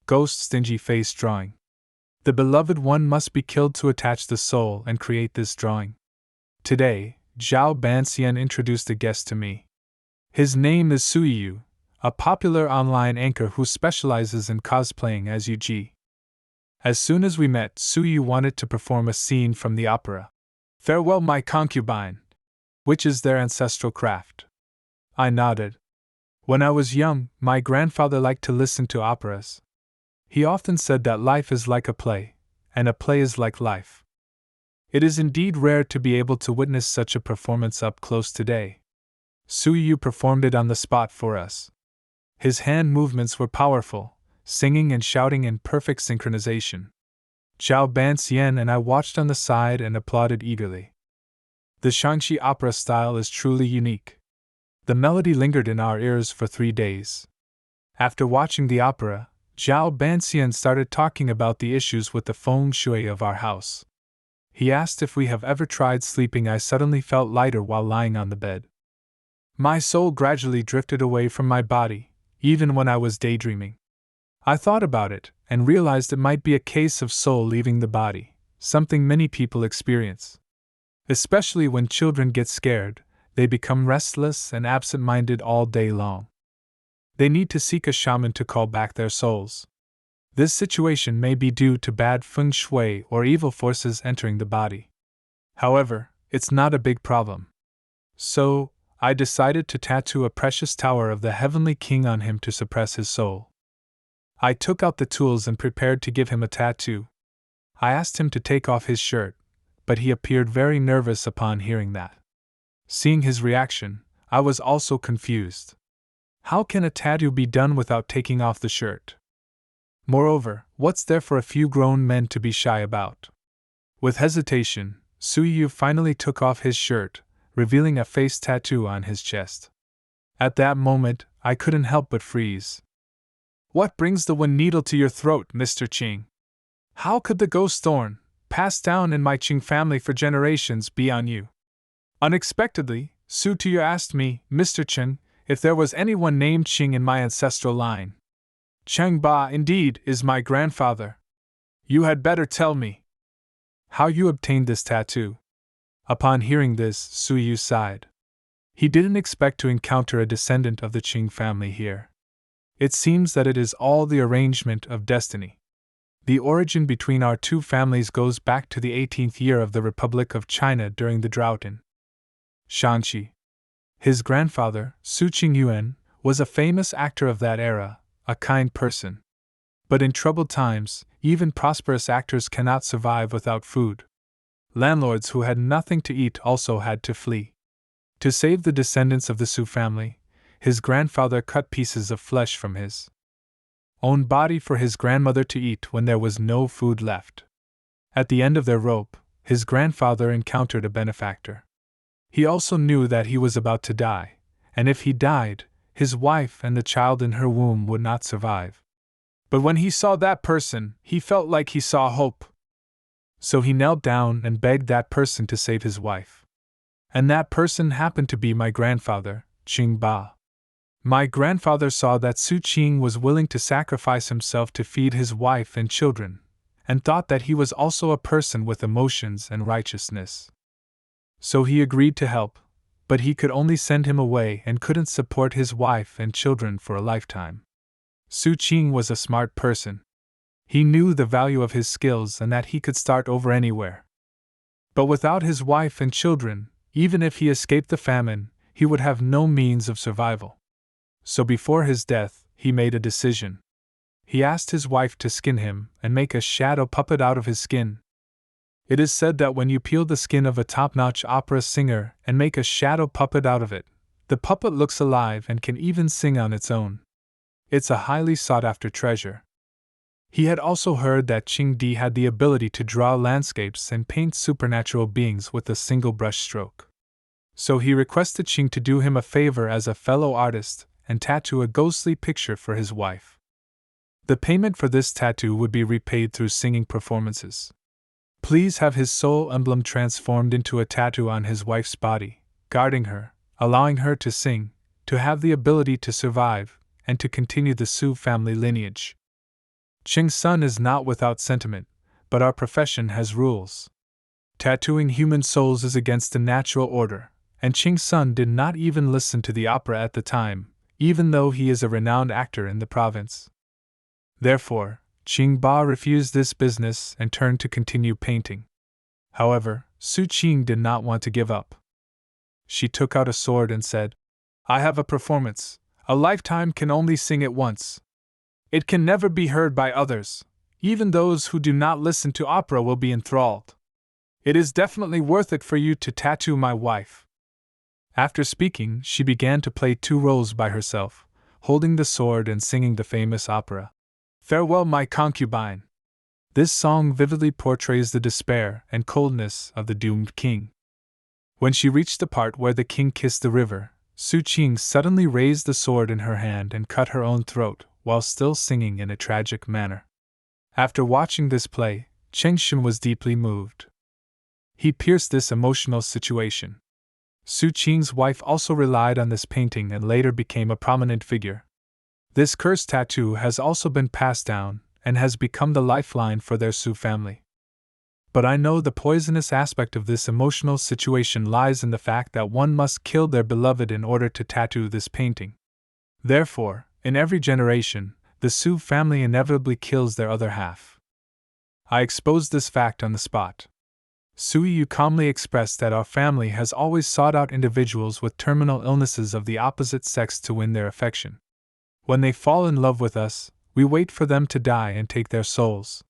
ghost Stingy face drawing. The beloved one must be killed to attach the soul and create this drawing. Today, Zhao Banxian introduced a guest to me. His name is Suyu, a popular online anchor who specializes in cosplaying as Yuji. As soon as we met, Suyu wanted to perform a scene from the opera, "Farewell My Concubine," which is their ancestral craft. I nodded. When I was young, my grandfather liked to listen to operas. He often said that life is like a play, and a play is like life. It is indeed rare to be able to witness such a performance up close today. Suyu performed it on the spot for us. His hand movements were powerful, singing and shouting in perfect synchronization. Zhao Banxian and I watched on the side and applauded eagerly. The Shaanxi opera style is truly unique. The melody lingered in our ears for 3 days. After watching the opera, Zhao Banxian started talking about the issues with the feng shui of our house. He asked if we have ever tried sleeping. I suddenly felt lighter while lying on the bed. My soul gradually drifted away from my body, even when I was daydreaming. I thought about it and realized it might be a case of soul leaving the body, something many people experience. Especially when children get scared, they become restless and absent-minded all day long. They need to seek a shaman to call back their souls. This situation may be due to bad feng shui or evil forces entering the body. However, it's not a big problem. So, I decided to tattoo a precious tower of the Heavenly King on him to suppress his soul. I took out the tools and prepared to give him a tattoo. I asked him to take off his shirt, but he appeared very nervous upon hearing that. Seeing his reaction, I was also confused. How can a tattoo be done without taking off the shirt? Moreover, what's there for a few grown men to be shy about? With hesitation, Suyu finally took off his shirt, revealing a face tattoo on his chest. At that moment, I couldn't help but freeze. What brings the wind needle to your throat, Mr. Qing? How could the ghost thorn, passed down in my Qing family for generations, be on you? Unexpectedly, Su Tuya asked me, Mr. Chen, if there was anyone named Qing in my ancestral line. Cheng Ba indeed is my grandfather. You had better tell me how you obtained this tattoo. Upon hearing this, Suyu sighed. He didn't expect to encounter a descendant of the Qing family here. It seems that it is all the arrangement of destiny. The origin between our two families goes back to the 18th year of the Republic of China during the drought in Shaanxi. His grandfather, Su Qingyuan, was a famous actor of that era, a kind person. But in troubled times, even prosperous actors cannot survive without food. Landlords who had nothing to eat also had to flee. To save the descendants of the Su family, his grandfather cut pieces of flesh from his own body for his grandmother to eat when there was no food left. At the end of their rope, his grandfather encountered a benefactor. He also knew that he was about to die, and if he died, his wife and the child in her womb would not survive. But when he saw that person, he felt like he saw hope. So he knelt down and begged that person to save his wife. And that person happened to be my grandfather, Qing Ba. My grandfather saw that Su Qing was willing to sacrifice himself to feed his wife and children, and thought that he was also a person with emotions and righteousness. So he agreed to help, but he could only send him away and couldn't support his wife and children for a lifetime. Su Qing was a smart person. He knew the value of his skills and that he could start over anywhere. But without his wife and children, even if he escaped the famine, he would have no means of survival. So before his death, he made a decision. He asked his wife to skin him and make a shadow puppet out of his skin. It is said that when you peel the skin of a top-notch opera singer and make a shadow puppet out of it, the puppet looks alive and can even sing on its own. It's a highly sought-after treasure. He had also heard that Qing Di had the ability to draw landscapes and paint supernatural beings with a single brush stroke. So he requested Qing to do him a favor as a fellow artist and tattoo a ghostly picture for his wife. The payment for this tattoo would be repaid through singing performances. Please have his soul emblem transformed into a tattoo on his wife's body, guarding her, allowing her to sing, to have the ability to survive, and to continue the Su family lineage. Ching's son is not without sentiment, but our profession has rules. Tattooing human souls is against the natural order, and Ching's son did not even listen to the opera at the time, even though he is a renowned actor in the province. Therefore, Ching Ba refused this business and turned to continue painting. However, Su Qing did not want to give up. She took out a sword and said, "I have a performance. A lifetime can only sing it once. It can never be heard by others. Even those who do not listen to opera will be enthralled. It is definitely worth it for you to tattoo my wife." After speaking, she began to play 2 roles by herself, holding the sword and singing the famous opera, "Farewell, My Concubine." This song vividly portrays the despair and coldness of the doomed king. When she reached the part where the king kissed the river, Su Qing suddenly raised the sword in her hand and cut her own throat, while still singing in a tragic manner. After watching this play, Cheng Shun was deeply moved. He pierced this emotional situation. Su Qing's wife also relied on this painting and later became a prominent figure. This cursed tattoo has also been passed down and has become the lifeline for their Su family. But I know the poisonous aspect of this emotional situation lies in the fact that one must kill their beloved in order to tattoo this painting. Therefore, in every generation, the Su family inevitably kills their other half. I exposed this fact on the spot. Sui Yu calmly expressed that our family has always sought out individuals with terminal illnesses of the opposite sex to win their affection. When they fall in love with us, we wait for them to die and take their souls.